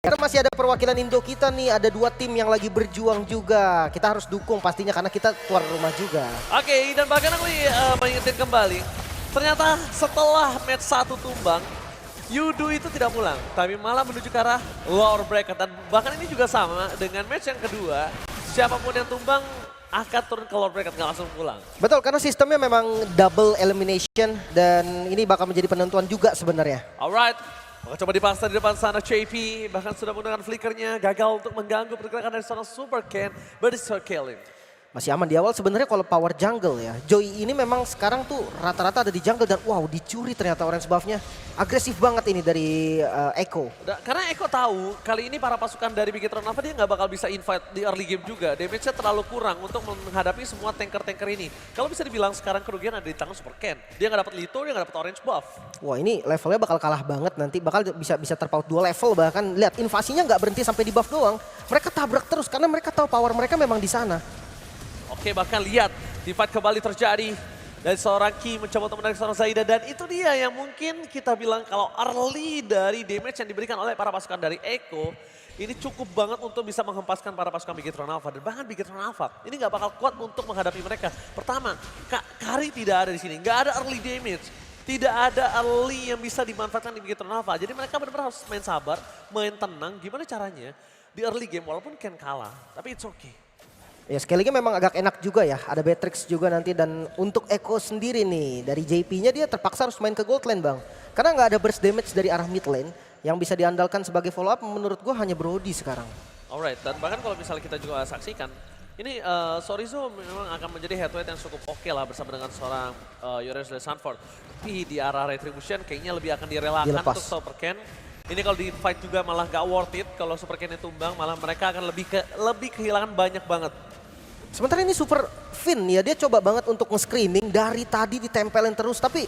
Karena masih ada perwakilan Indo kita nih, ada dua tim yang lagi berjuang juga. Kita harus dukung pastinya karena kita tuan rumah juga. Oke, dan bahkan aku mengingetin kembali, ternyata setelah match 1 tumbang, Yudu itu tidak pulang, tapi malah menuju ke arah lower bracket. Dan bahkan ini juga sama dengan match yang kedua, siapapun yang tumbang akan turun ke lower bracket, nggak langsung pulang. Betul, karena sistemnya memang double elimination dan ini bakal menjadi penentuan juga sebenarnya. Alright, maka coba dipaksa di depan sana JP, bahkan sudah menggunakan flickernya, gagal untuk mengganggu pergerakan dari seorang Super Ken, but it's killing. Masih aman di awal sebenarnya kalau power jungle ya. Joey ini memang sekarang tuh rata-rata ada di jungle dan wow dicuri ternyata orange buff-nya. Agresif banget ini dari Echo. Karena Eko tahu kali ini para pasukan dari Bigetron Alpha dia nggak bakal bisa invite di early game juga. Damage-nya terlalu kurang untuk menghadapi semua tanker-tanker ini. Kalau bisa dibilang sekarang kerugian ada di tangan Super Ken. Dia nggak dapat Lito, dia nggak dapat orange buff. Wah ini levelnya bakal kalah banget nanti. Bakal bisa terpaut 2 level bahkan. Lihat invasinya nggak berhenti sampai di buff doang. Mereka tabrak terus karena mereka tahu power mereka memang di sana. Oke, bahkan lihat di fight kembali terjadi dari seorang Ki mencoba untuk menarik seorang Zaida, dan itu dia yang mungkin kita bilang kalau early dari damage yang diberikan oleh para pasukan dari Echo ini cukup banget untuk bisa menghempaskan para pasukan Bigetron Alpha, dan bahkan Bigetron Alpha ini nggak bakal kuat untuk menghadapi mereka. Pertama, Kari tidak ada di sini, nggak ada early damage. Tidak ada early yang bisa dimanfaatkan di Bigetron Alpha. Jadi mereka benar-benar harus main sabar, main tenang. Gimana caranya di early game walaupun Ken kalah, tapi it's okay. Ya sekali lagi memang agak enak juga ya, ada Beatrix juga nanti dan untuk Echo sendiri nih dari JP-nya dia terpaksa harus main ke gold lane bang. Karena nggak ada burst damage dari arah mid lane yang bisa diandalkan sebagai follow up menurut gue hanya Brody sekarang. Alright, dan bahkan kalau misalnya kita juga saksikan, ini Sorizo memang akan menjadi head to head yang cukup oke lah bersama dengan seorang Yorius dari Sanford. Tapi di arah Retribution kayaknya lebih akan direlakan untuk Super Ken. Ini kalau di fight juga malah gak worth it kalau Super Ken tumbang, malah mereka akan lebih kehilangan banyak banget. Sementara ini Super Finn ya, dia coba banget untuk nge-screaming dari tadi ditempelin terus tapi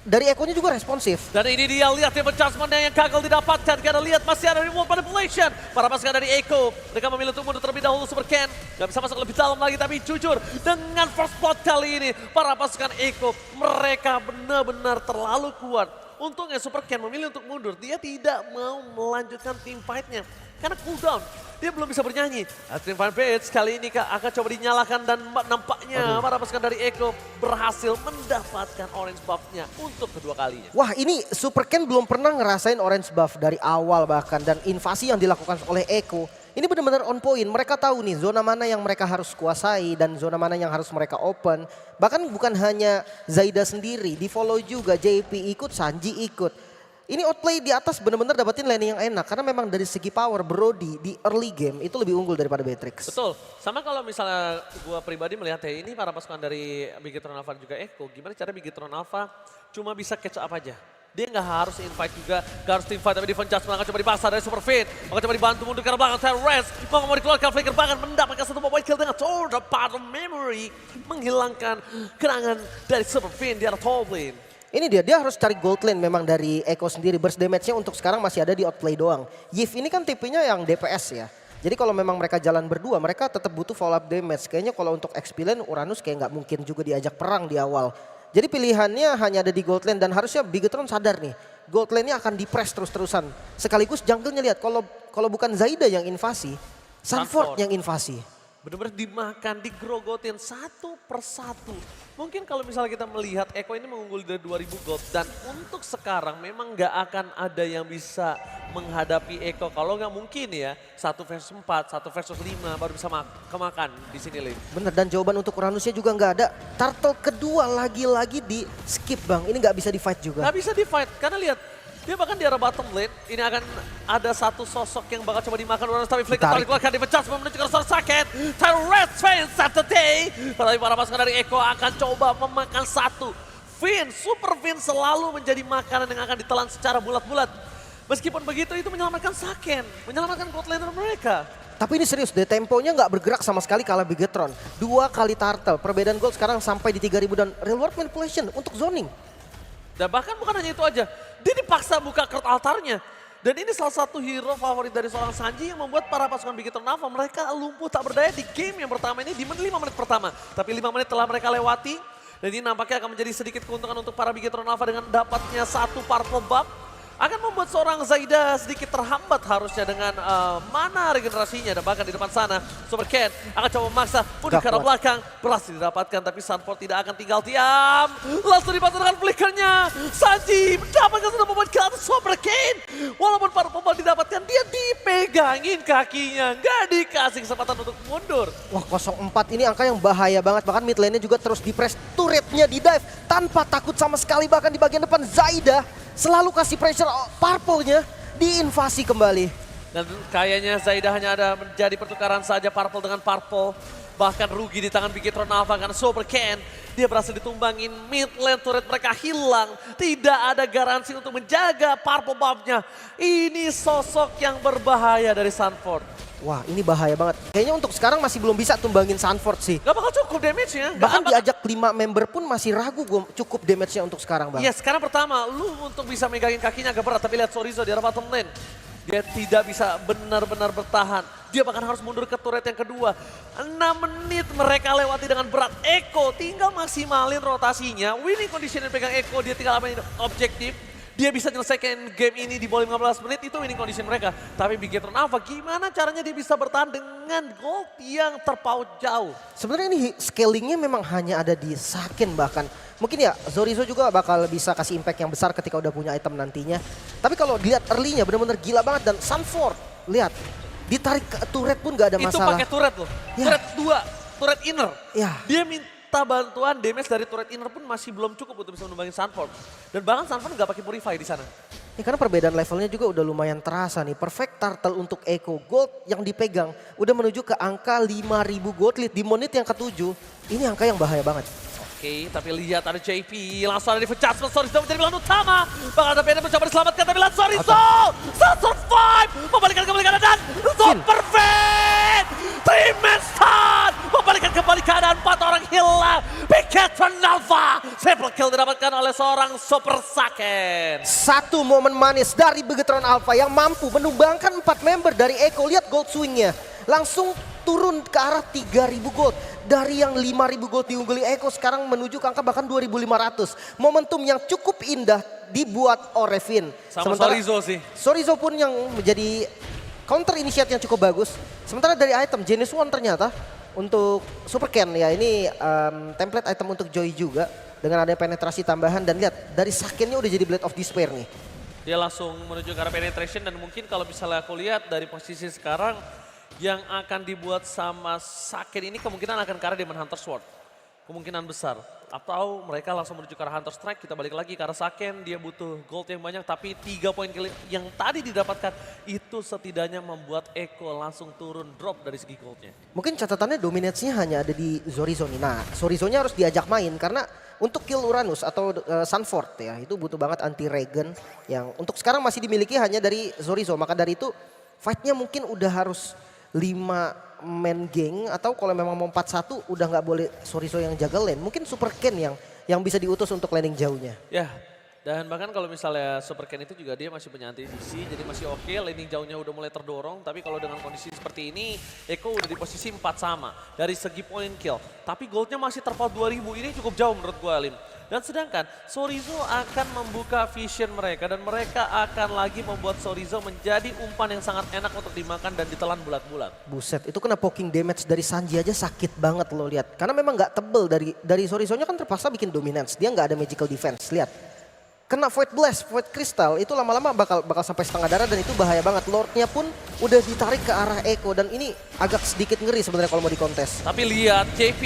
dari Echo-nya juga responsif. Dan ini dia lihat tim adjustment yang gagal didapatkan. Karena lihat masih ada remote manipulation. Para pasukan dari Echo, mereka memilih untuk mundur terlebih dahulu. Super Ken gak bisa masuk lebih dalam lagi, tapi jujur dengan first blood kali ini para pasukan Echo mereka benar-benar terlalu kuat. Untungnya Super Ken memilih untuk mundur, dia tidak mau melanjutkan team fight-nya. Karena cooldown, dia belum bisa bernyanyi. Team Fight Bates kali ini akan coba dinyalakan dan nampaknya para pasukan dari Echo berhasil mendapatkan orange buff-nya untuk kedua kalinya. Wah ini Super Ken belum pernah ngerasain orange buff dari awal bahkan dan invasi yang dilakukan oleh Echo. Ini benar-benar on point, mereka tahu nih zona mana yang mereka harus kuasai dan zona mana yang harus mereka open. Bahkan bukan hanya Zaida sendiri, di follow juga JP ikut, Sanji ikut. Ini outplay di atas benar-benar dapetin lane yang enak karena memang dari segi power Brody di early game itu lebih unggul daripada Beatrix. Betul, sama kalau misalnya gue pribadi melihat ya ini para pasukan dari Bigetron Alpha juga Echo, gimana cara Bigetron Alpha cuma bisa catch up aja. Dia nggak harus invite juga, nggak harus team fight, tapi defense just akan coba dipaksa dari Super Fit. Akan coba dibantu mundur ke belakang, Terrence mau dikeluarkan flicker, bahkan mendapatkan satu point kill dengan Sword of Memory. Menghilangkan gerangan dari Super Fit di arah top lane. Ini dia harus cari gold lane memang dari Echo sendiri. Burst damage-nya untuk sekarang masih ada di outplay doang. Yif ini kan tipenya yang DPS ya. Jadi kalau memang mereka jalan berdua, mereka tetap butuh follow up damage. Kayaknya kalau untuk XP lane, Uranus kayak nggak mungkin juga diajak perang di awal. Jadi pilihannya hanya ada di gold lane dan harusnya Bigetron sadar nih. Gold lane-nya akan di-press terus-terusan. Sekaligus jungle-nya lihat, kalau bukan Zaida yang invasi, Sanford yang invasi. Benar-benar dimakan, digrogotin satu persatu. Mungkin kalau misalnya kita melihat Echo ini mengunggul dari 2000 gold. Dan untuk sekarang memang nggak akan ada yang bisa menghadapi Echo. Kalau nggak mungkin ya, 1 versus 4, 1 versus 5 baru bisa kemakan di sini Lin. Bener, dan jawaban untuk Uranusnya juga nggak ada. Turtle kedua lagi-lagi di skip bang, ini nggak bisa di fight juga. Nggak bisa di fight, karena lihat. Dia bahkan di arah bottom lane, ini akan ada satu sosok yang bakal coba dimakan Uranus, tapi Flicker dikeluarkan di pecah menuju ke seorang sakit. Tyrant Finn Saturday. Tetapi para pasukan dari Echo akan coba memakan satu. Finn, Super Finn selalu menjadi makanan yang akan ditelan secara bulat-bulat. Meskipun begitu itu menyelamatkan Saken, menyelamatkan bot laner mereka. Tapi ini serius deh, temponya nggak bergerak sama sekali kalah Bigetron. 2 kali turtle, perbedaan gold sekarang sampai di 3000 dan reward manipulation untuk zoning. Dan bahkan bukan hanya itu aja, dia dipaksa buka kert altarnya. Dan ini salah satu hero favorit dari seorang Sanji yang membuat para pasukan Bigetron Alpha mereka lumpuh tak berdaya di game yang pertama ini di 5 menit pertama. Tapi 5 menit telah mereka lewati dan ini nampaknya akan menjadi sedikit keuntungan untuk para Bigetron Alpha dengan dapatnya satu purple buff. akan membuat seorang Zaida sedikit terhambat harusnya dengan mana regenerasinya. Dan bahkan di depan sana, Super Ken akan coba memaksa mundur ke arah belakang. Berhasil didapatkan, tapi Sunford tidak akan tinggal diam. Langsung dibantu dengan flickernya. Sanji mendapatkan sudah membuat kill atas Super Ken. Walaupun para pemain didapatkan, dia dipegangin kakinya. Nggak dikasih kesempatan untuk mundur. Wah 04 ini angka yang bahaya banget. Bahkan mid lane-nya juga terus di-press. Turretnya di-dive tanpa takut sama sekali. Bahkan di bagian depan Zaida selalu kasih pressure Purple-nya diinvasi kembali. Dan kayaknya Zaida hanya ada menjadi pertukaran saja Purple dengan Purple. Bahkan rugi di tangan Bigetron Alpha karena Super Ken. Dia berhasil ditumbangin, mid lane turret mereka hilang. Tidak ada garansi untuk menjaga Purple buff-nya. Ini sosok yang berbahaya dari Sunford. Wah ini bahaya banget. Kayaknya untuk sekarang masih belum bisa tumbangin Sunford sih. Gak bakal cukup damage-nya. Bahkan diajak 5 member pun masih ragu gue cukup damage-nya untuk sekarang bang. Iya sekarang pertama, lu untuk bisa megangin kakinya agak berat. Tapi lihat Sorizo di arah bottom lane. Dia tidak bisa benar-benar bertahan. Dia bahkan harus mundur ke turret yang kedua. 6 menit mereka lewati dengan berat. Eko tinggal maksimalin rotasinya. Winning condition yang pegang Eko, dia tinggal amanin objektif. Dia bisa menyelesaikan game ini di bawah 15 menit, itu winning condition mereka. Tapi Bigetron Alpha gimana caranya dia bisa bertahan dengan gold yang terpaut jauh. Sebenarnya ini scalingnya memang hanya ada di Saken bahkan. Mungkin ya Zorizo juga bakal bisa kasih impact yang besar ketika udah punya item nantinya. Tapi kalau dilihat early-nya benar-benar gila banget. Dan Sunford, lihat, ditarik ke turret pun gak ada Itu masalah. pakai turret loh, Ya. turret 2, turret inner. Ya. Dia minta bantuan, damage dari turret inner pun masih belum cukup untuk bisa menumbangin Sunford. Dan bahkan Sunford gak pakai Purify di sana. Ya karena perbedaan levelnya juga udah lumayan terasa nih. Perfect Turtle untuk Echo. Gold yang dipegang udah menuju ke angka 5.000 gold lead di menit yang ke-7. Ini angka yang bahaya banget. Oke, tapi lihat ada JP, langsung ada di adjustment, Sorizo menjadi pilihan utama. Bakal ada PN mencoba diselamatkan, tapi lihat Sorizo! Survive! Membalikan kembali keadaan dan super fit! 3-man stun! Membalikan kembali keadaan, 4 orang hilang. Bigetron Alpha! Triple kill didapatkan oleh seorang Super Saken. Satu momen manis dari Bigetron Alpha yang mampu menumbangkan 4 member dari Echo. Lihat gold swingnya. Langsung turun ke arah 3.000 gold. Dari yang 5.000 gold diungguli Echo sekarang menuju ke angka bahkan 2.500. Momentum yang cukup indah dibuat Orevin. Sama Sorizo sih. Sorizo pun yang menjadi counter initiate yang cukup bagus. Sementara dari item Genesis One ternyata untuk Super Ken ya ini template item untuk Joy juga. Dengan ada penetrasi tambahan dan lihat dari Sakennya udah jadi Blade of Despair nih. Dia langsung menuju ke arah penetration dan mungkin kalau misalnya aku lihat dari posisi sekarang yang akan dibuat sama Saken ini kemungkinan akan ke arah Demon Hunter Sword. Kemungkinan besar. Atau mereka langsung menuju ke arah Hunter Strike, kita balik lagi ke arah Saken, dia butuh gold yang banyak tapi 3 poin kill yang tadi didapatkan itu setidaknya membuat Echo langsung turun drop dari segi goldnya. Mungkin catatannya dominasinya hanya ada di Zorizo nih. Nah Zorizo-nya harus diajak main karena untuk kill Uranus atau Sunford ya itu butuh banget anti-regen yang untuk sekarang masih dimiliki hanya dari Zorizo. Maka dari itu fight-nya mungkin udah harus 5 man gang atau kalau memang mau 4-1 udah nggak boleh Sorizo yang jaga lane. Mungkin Super Ken yang bisa diutus untuk landing jauhnya. Ya, dan bahkan kalau misalnya Super Ken itu juga dia masih punya anti-DC, jadi masih oke, landing jauhnya udah mulai terdorong. Tapi kalau dengan kondisi seperti ini, Echo udah di posisi 4 sama dari segi point kill. Tapi goldnya masih terpaut 2000, ini cukup jauh menurut gue Alim. Dan sedangkan Sorizo akan membuka vision mereka dan mereka akan lagi membuat Sorizo menjadi umpan yang sangat enak untuk dimakan dan ditelan bulat-bulat. Buset, itu kena poking damage dari Sanji aja sakit banget lo lihat. Karena memang nggak tebel dari Sorizo-nya kan terpaksa bikin dominance. Dia nggak ada magical defense, lihat. Kena Void Blast, Void Crystal itu lama-lama bakal sampai setengah darah dan itu bahaya banget. Lordnya pun udah ditarik ke arah Echo dan ini agak sedikit ngeri sebenarnya kalau mau dikontes. Tapi lihat JP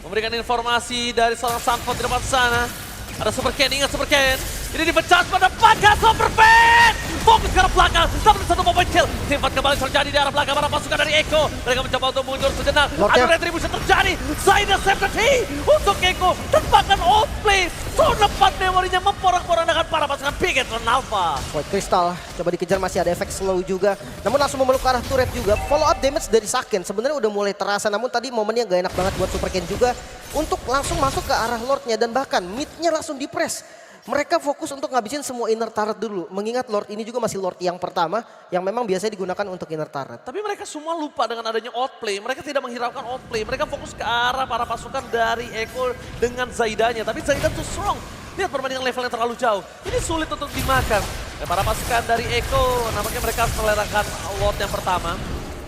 memberikan informasi dari seorang Sunford di depan sana. Ada Super Ken, ingat Super Ken. Ini dipecah pada pakai Super Pen. Fokus ke arah belakang, dapat satu point kill. Timpat kembali terjadi di arah belakang para pasukan dari Echo. Mereka mencoba untuk mundur sejenak. Lordnya. Ada retribution terjadi. Zaida safety untuk Echo. Dan bahkan outplay. Zona 4 memorinya memporak-porandakan para pasukan Bigetron Alpha. Void Crystal coba dikejar, masih ada efek slow juga. Namun langsung memeluk ke arah turret juga. Follow up damage dari Saken sebenarnya udah mulai terasa. Namun tadi momennya gak enak banget buat Super Ken juga. Untuk langsung masuk ke arah Lordnya dan bahkan midnya langsung di press. Mereka fokus untuk ngabisin semua inner turret dulu. Mengingat Lord ini juga masih Lord yang pertama yang memang biasanya digunakan untuk inner turret. Tapi mereka semua lupa dengan adanya outplay. Mereka tidak menghiraukan outplay. Mereka fokus ke arah para pasukan dari Echo dengan Zaidanya. Tapi Zaida too strong. Lihat perbandingan level yang terlalu jauh. Ini sulit untuk dimakan. Dan para pasukan dari Echo, nampaknya mereka harus melerakan Lord yang pertama.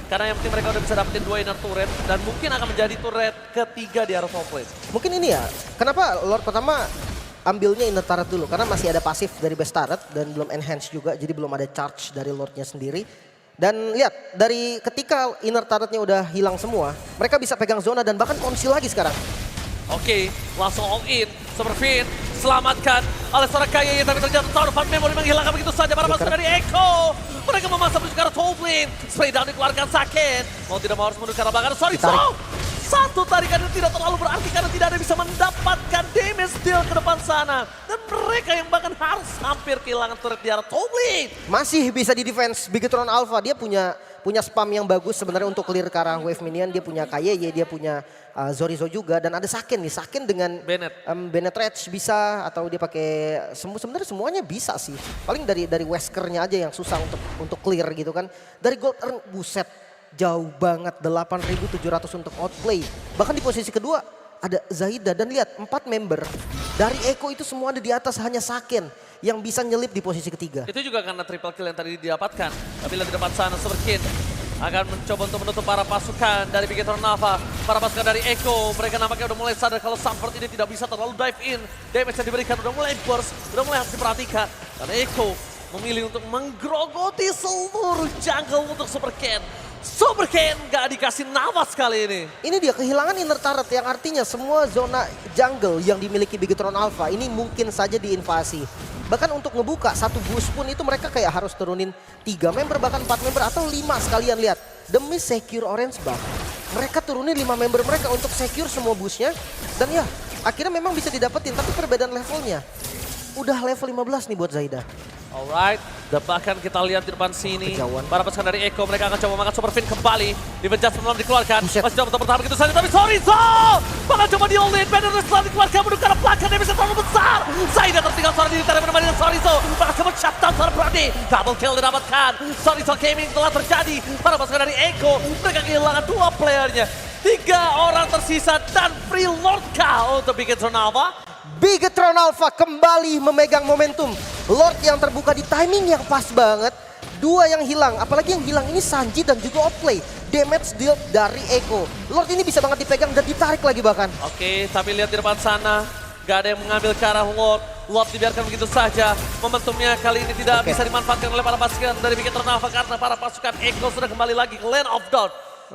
Karena yang penting mereka udah bisa dapetin 2 inner turret. Dan mungkin akan menjadi turret ketiga di arah top lane. Mungkin ini ya, kenapa Lord pertama ambilnya inner turret dulu? Karena masih ada pasif dari base turret dan belum enhance juga, jadi belum ada charge dari Lordnya sendiri. Dan lihat, dari ketika inner turretnya udah hilang semua, mereka bisa pegang zona dan bahkan konsil lagi sekarang. Oke, langsung all in. Superfin selamatkan oleh seorang Kayeye, tapi ternyata Tower of Memory menghilangkan begitu saja para pasukan dari Echo. Mereka memasang menuju ke arah top lane. Spray down dikeluarkan Saken. Mau tidak mau harus menuju ke arah belakang. Sorry, satu tarikan itu tidak terlalu berarti karena tidak ada yang bisa mendapatkan damage deal ke depan sana. Dan mereka yang bahkan harus hampir kehilangan turret di arah top lane. Masih bisa di defense Bigetron Alpha, dia punya spam yang bagus sebenarnya untuk clear ke arah wave minion. Dia punya Kayeye, dia punya Zorizo juga, dan ada Saken nih. Saken dengan Bennett Rage bisa, atau dia pakai sebenarnya semuanya bisa sih. Paling dari Weskernya aja yang susah untuk clear gitu kan. Dari gold earn, buset, jauh banget 8.700 untuk outplay. Bahkan di posisi kedua ada Zaida, dan lihat 4 member dari Echo itu semua ada di atas, hanya Saken yang bisa nyelip di posisi ketiga. Itu juga karena triple kill yang tadi didapatkan. Tapi lihat di depan sana Superkin akan mencoba untuk menutup para pasukan dari Bigetron Alpha. Para pasukan dari Echo, mereka nampaknya udah mulai sadar kalau Sanford ini tidak bisa terlalu dive in. Damage yang diberikan udah mulai burst, udah mulai harus diperhatikan. Dan Echo memilih untuk menggerogoti seluruh jungle untuk Superkin. Superkin gak dikasih nafas kali ini. Ini dia kehilangan inner turret yang artinya semua zona jungle yang dimiliki Bigetron Alpha ini mungkin saja diinvasi. Bahkan untuk ngebuka satu boost pun itu mereka kayak harus turunin 3 member, bahkan 4 member atau 5 sekalian. Lihat, demi secure orange buff. Mereka turunin 5 member mereka untuk secure semua boostnya. Dan ya, akhirnya memang bisa didapetin, tapi perbedaan levelnya. Udah level 15 nih buat Zaida. Alright, dan bahkan kita lihat di depan sini para pasukan dari Echo, mereka akan coba makan Superfin kembali. Defense Just belum dikeluarkan, masih coba untuk bertahan begitu saja, tapi Sorizo bakal coba di all-in. Banner setelah dikeluarkan menuju ke arah belakang, dia bisa terlalu besar. Zaida tertinggal seorang diri, tidak menemani Sorizo. Bakal coba shutdown seorang berani, double kill didapatkan. Sorizo gaming telah terjadi, para pasukan dari Echo, mereka kehilangan 2 playernya. 3 orang tersisa dan free Lord K untuk Bigetron Alpha. Bigetron Alpha kembali memegang momentum. Lord yang terbuka di timing yang pas banget. 2 yang hilang, apalagi yang hilang ini Sanji dan juga outplay. Damage deal dari Echo. Lord ini bisa banget dipegang dan ditarik lagi bahkan. Oke, tapi lihat di depan sana. Gak ada yang mengambil ke arah Lord. Lord dibiarkan begitu saja. Momentumnya kali ini tidak bisa dimanfaatkan oleh para pasukan dari Bigetron Alpha karena para pasukan Echo sudah kembali lagi ke Land of Dawn.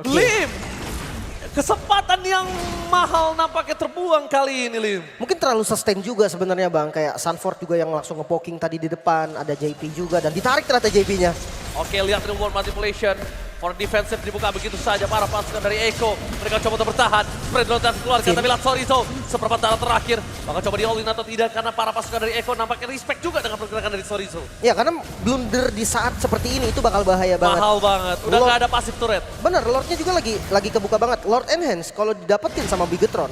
Lim! Kesempatan yang mahal nampaknya terbuang kali ini, Lim. Mungkin terlalu sustain juga sebenarnya Bang. Kayak Sanford juga yang langsung nge-poking tadi di depan. Ada JP juga dan ditarik ternyata JP-nya. Oke, lihat reward manipulation. For defensive dibuka begitu saja para pasukan dari Echo. Mereka coba untuk bertahan. Spread down dan keluarkan. Tapi lihat Sorizo. Seperempat darah terakhir. Maka coba di all-in atau tidak. Karena para pasukan dari Echo nampaknya respect juga dengan pergerakan dari Sorizo. Ya karena blunder di saat seperti ini itu bakal bahaya banget. Mahal banget. Udah gak ada pasif turret. Bener, Lordnya juga lagi kebuka banget. Lord Enhance kalau didapetin sama Bigetron,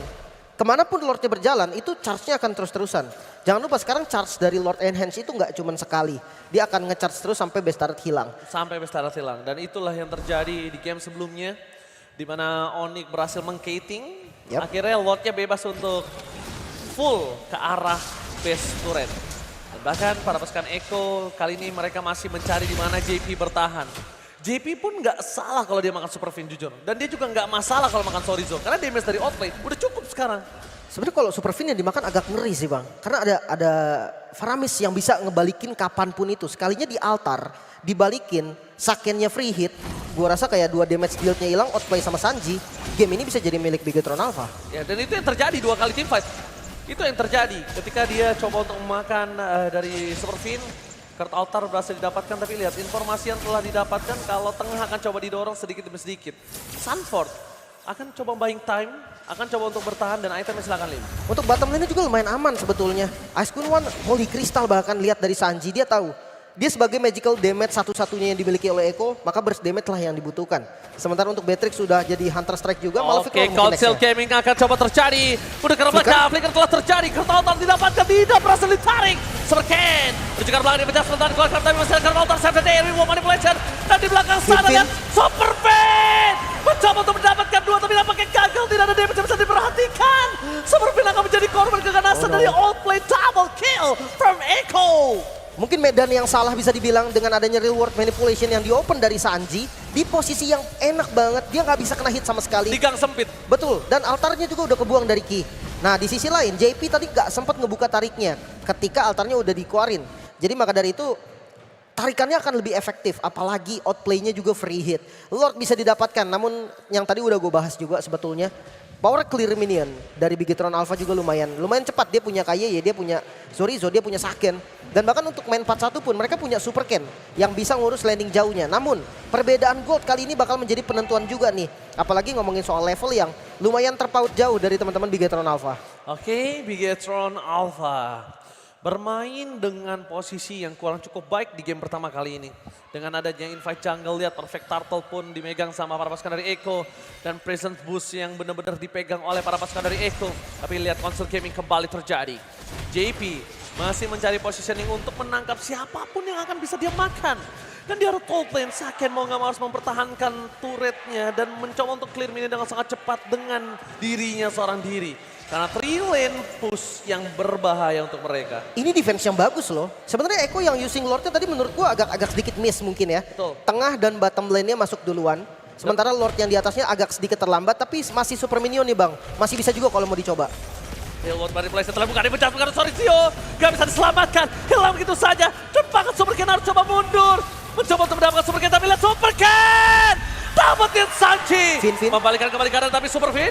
kemanapun Lordnya berjalan itu charge-nya akan terus-terusan. Jangan lupa sekarang charge dari Lord Enhance itu nggak cuma sekali. Dia akan nge-charge terus sampai base turret hilang. Sampai base turret hilang. Dan itulah yang terjadi di game sebelumnya. Di mana Onyx berhasil meng-cating. Akhirnya Lordnya bebas untuk full ke arah base turret. Dan bahkan para pasukan Echo kali ini mereka masih mencari di mana JP bertahan. JP pun nggak salah kalau dia makan Superfin jujur. Dan dia juga nggak masalah kalau makan Sorizo. Karena damage dari outplay udah cukup sekarang. Sebenarnya kalau Superfin yang dimakan agak ngeri sih Bang. Karena ada Faramis yang bisa ngebalikin kapanpun itu. Sekalinya di altar, dibalikin, Sakennya free hit. Gua rasa kayak 2 damage deal-nya hilang, outplay sama Sanji. Game ini bisa jadi milik Bigetron Alpha. Ya dan itu yang terjadi 2 kali team fight. Itu yang terjadi ketika dia coba untuk memakan dari Superfin. Kurt Altar berhasil didapatkan, tapi lihat informasi yang telah didapatkan kalau tengah akan coba didorong sedikit demi sedikit. Sanford akan coba buying time, akan coba untuk bertahan dan itemnya silakan Lim. Untuk bottom lane juga lumayan aman sebetulnya. Ice Queen One, Holy Crystal bahkan lihat dari Sanji, dia tahu. Dia sebagai magical damage satu-satunya yang dimiliki oleh Echo, maka burst damage lah yang dibutuhkan. Sementara untuk Beatrix sudah jadi Hunter Strike juga, malah Oke, Council Gaming akan coba terjadi. Udah ke belakang, flicker telah terjadi. Kertautan didapatkan, tidak berhasil ditarik. Superken, menuju ke belakang, dipecah sebentar, keluarkan tapi masih ada Kertautan, save day, reward manipulation. Dan di belakang sana lihat Superfin mencoba untuk mendapatkan 2, tapi nampaknya gagal, tidak ada damage yang bisa diperhatikan. Superfin akan menjadi korban keganasan dari outplay double kill from Echo. Mungkin medan yang salah bisa dibilang dengan adanya real world manipulation yang di-open dari Sanji. Di posisi yang enak banget, dia nggak bisa kena hit sama sekali. Di gang sempit. Betul, dan altarnya juga udah kebuang dari Ki. Nah di sisi lain, JP tadi nggak sempat ngebuka tariknya ketika altarnya udah dikeluarin. Jadi maka dari itu, tarikannya akan lebih efektif, apalagi outplay-nya juga free hit. Lord bisa didapatkan, namun yang tadi udah gue bahas juga sebetulnya. Power clear minion dari Bigetron Alpha juga lumayan cepat. Dia punya KYY, dia punya Zorizo, dia punya Saken. Dan bahkan untuk main 4-1 pun mereka punya Super Ken yang bisa ngurus landing jauhnya. Namun perbedaan gold kali ini bakal menjadi penentuan juga nih. Apalagi ngomongin soal level yang lumayan terpaut jauh dari teman-teman Bigetron Alpha. Oke, Bigetron Alpha bermain dengan posisi yang kurang cukup baik di game pertama kali ini. Dengan adanya invite jungle, lihat perfect turtle pun dimegang sama para pasukan dari Echo. Dan presence boost yang benar-benar dipegang oleh para pasukan dari Echo. Tapi lihat console gaming kembali terjadi. JP masih mencari positioning untuk menangkap siapapun yang akan bisa dia makan. Dan di arah top lane, Saken mau nggak mau harus mempertahankan turretnya dan mencoba untuk clear minion dengan sangat cepat dengan dirinya seorang diri. Karena 3 lane push yang berbahaya untuk mereka. Ini defense yang bagus loh. Sebenarnya Echo yang using Lordnya tadi menurut gua agak sedikit miss mungkin ya. Betul. Tengah dan bottom lane-nya masuk duluan. Sementara Lord yang di atasnya agak sedikit terlambat, tapi masih super minion nih bang. Masih bisa juga kalau mau dicoba. Real-world manipulation telah bukan dipecah, bukan Zorizo. Gak bisa diselamatkan, hilang begitu saja. Dan bahkan Super Ken harus coba mundur. Mencoba untuk mendapatkan Super Ken, tapi lihat Super Ken! Dapetin Sanji! Fin. Membalikan kembali kanan, tapi Super Fin.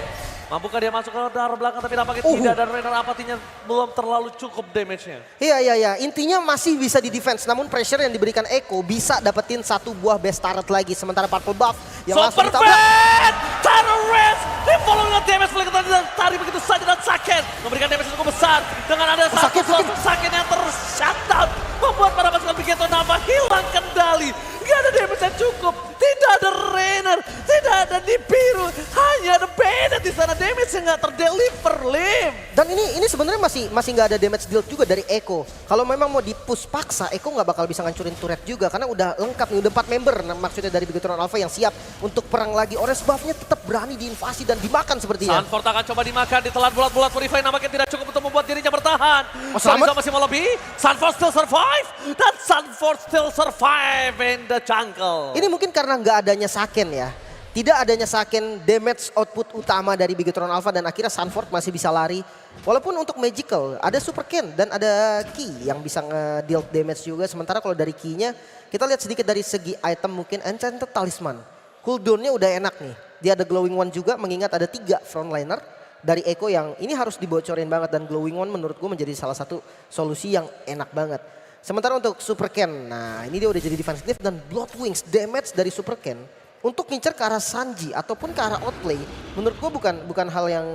Mampukah dia masuk ke darah belakang, tapi nampaknya tidak. Dan Rainer apatinya belum terlalu cukup damage-nya. Iya. Intinya masih bisa di defense, namun pressure yang diberikan Echo bisa dapetin satu buah best turret lagi. Sementara purple buff yang langsung Super ditabrak. Fan! Terrorist! Di follow dengan damage paling tadi dan tarik begitu saja dan Saken memberikan damage yang cukup besar. Dengan ada satu Saken yang ter-shutdown. Membuat para pasukan Bigetron Alpha hilang kendali. Gak ada damage yang cukup. Tidak ada Rainer, tidak ada Nibiru. Hanya ada Bennett di sana. Damage yang gak terdeliver, Lim. Dan ini sebenarnya masih nggak ada damage deal juga dari Echo. Kalau memang mau di-push paksa, Echo nggak bakal bisa ngancurin turret juga. Karena udah lengkap nih, udah 4 member maksudnya dari Bigetron Alpha yang siap untuk perang lagi. Orange buff-nya tetap berani diinvasi dan dimakan sepertinya. Sanford akan coba dimakan, ditelan bulat-bulat. Purify nampaknya tidak cukup untuk membuat dirinya bertahan. Zorizo masih mau lebih. Sanford still survive. Dan Sanford still survive in the jungle. Ini mungkin karena nggak adanya Saken ya. Tidak adanya Saken damage output utama dari Bigetron Alpha dan akhirnya Sanford masih bisa lari. Walaupun untuk Magical ada Super Ken dan ada Ki yang bisa nge-deal damage juga. Sementara kalau dari Ki-nya kita lihat sedikit dari segi item mungkin Enchanted Talisman. Cooldown-nya udah enak nih. Dia ada Glowing One juga mengingat ada 3 frontliner dari Echo yang ini harus dibocorin banget. Dan Glowing One menurut gue menjadi salah satu solusi yang enak banget. Sementara untuk Super Ken, nah ini dia udah jadi defensive dan Blood Wings damage dari Super Ken. Untuk ngincer ke arah Sanji ataupun ke arah outplay, menurut gue bukan hal yang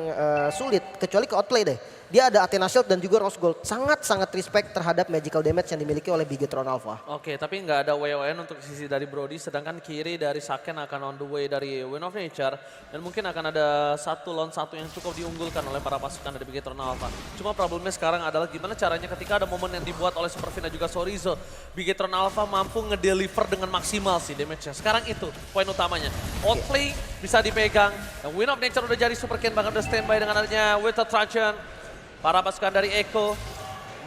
sulit, kecuali ke outplay deh. Dia ada Athena Shield dan juga Rose Gold. Sangat respect terhadap magical damage yang dimiliki oleh Bigetron Alpha. Oke, tapi nggak ada WON untuk sisi dari Brody, sedangkan kiri dari Saken akan on the way dari Wind of Nature. Dan mungkin akan ada 1 lawan 1 yang cukup diunggulkan oleh para pasukan dari Bigetron Alpha. Cuma problemnya sekarang adalah gimana caranya ketika ada momen yang dibuat oleh Superfin dan juga Zorizo. Bigetron Alpha mampu ngedeliver dengan maksimal sih damage-nya. Sekarang itu poin utamanya. Outplay bisa dipegang, dan Wind of Nature udah jadi Super Ken, bahkan udah standby dengan adanya Winter Truncheon. Para pasukan dari Echo,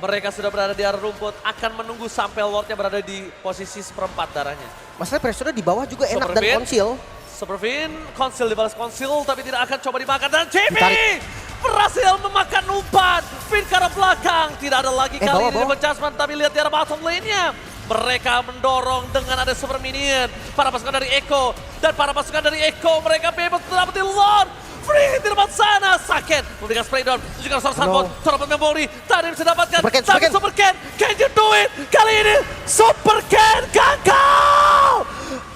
mereka sudah berada di arah rumput, akan menunggu sampai Lordnya berada di posisi seperempat darahnya. Masalah pressure di bawah juga enak dan konsil. Superfin, konsil dibalas konsil, tapi tidak akan coba dimakan. Dan JP Ditarik. berhasil memakan umpan. Fin ke arah belakang, tidak ada lagi kali ini bawah. adjustment, tapi lihat di arah bottom lane-nya. Mereka mendorong dengan ada super minion. Para pasukan dari Echo, dan para pasukan dari Echo, mereka bebas dapetin Lord. Free di depan sana, Saken memberikan spray down, juga seorang Sanford, seorang memory, tadi bisa dapatkan, tapi Super Ken, can you do it? Kali ini Super Ken gagal!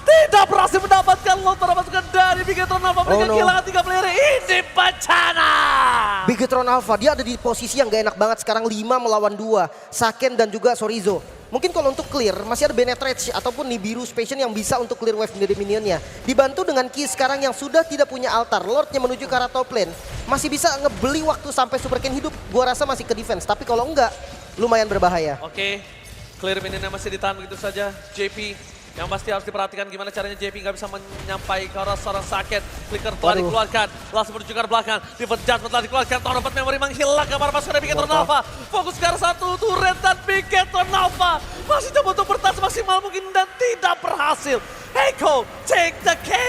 Tidak berhasil mendapatkan Lord para pasukan dari Bigetron Alpha, mereka kehilangan 3 player, ini bencana! Bigetron Alpha, dia ada di posisi yang gak enak banget sekarang 5 melawan 2, Saken dan juga Zorizo. Mungkin kalau untuk clear, masih ada Bennett Rage ataupun Nibiru Station yang bisa untuk clear wave dari minionnya. Dibantu dengan Ki sekarang yang sudah tidak punya altar. Lordnya menuju ke arah top lane. Masih bisa ngebeli waktu sampai Super Ken hidup. Gua rasa masih ke defense, tapi kalau enggak, lumayan berbahaya. Oke, clear minionnya masih ditahan begitu saja. JP Yang pasti harus diperhatikan gimana caranya JP nggak bisa menyampai ke arah seorang Saken. Flicker telah Waduh. dikeluarkan, langsung menuju ke arah belakang. Divert Judgment telah dikeluarkan, Tower dapat memory menghilangkan para pasukan dari Bigetron Alpha. Fokus ke arah satu turret dan Bigetron Alpha masih coba untuk bertahan semaksimal mungkin dan tidak berhasil. Echo take the game.